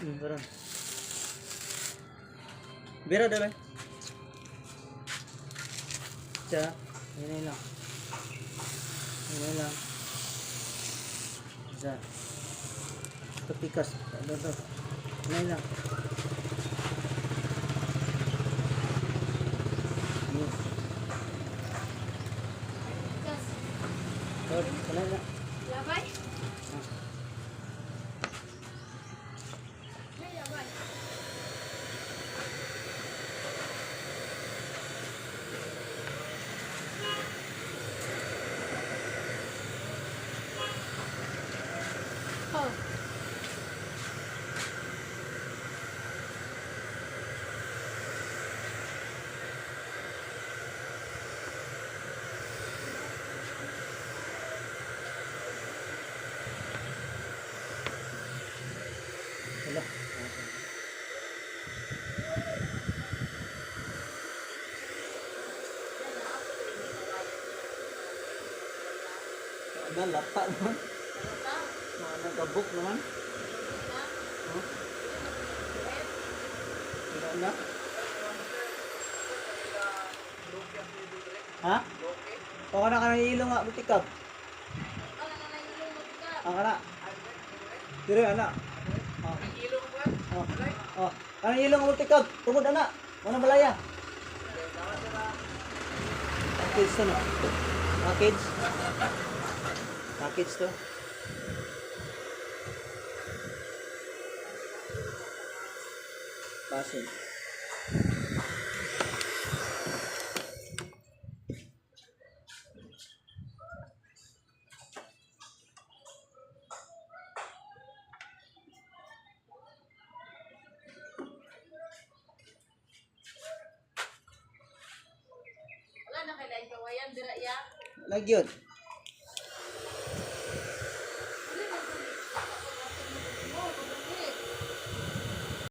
Karon. Bira dala. Cha, ini lang. Ini lang. Za. Kepikas, ada. Ini lang. Ini. Kod, kana na. Labay? Oh. Wala. Ada lapa naman. Mana gabuk naman. Oh. Wala na. Ha? O kana ka ng ilong nga butikab. Ang kana. Dire ana. Oh. Oh. Oh. Kanang ilong nga butikab. Tungod ana. Mana balaya? Package to no. Package. Package to. Basin. Wala na kailan kawayan dira ya. Nagyod.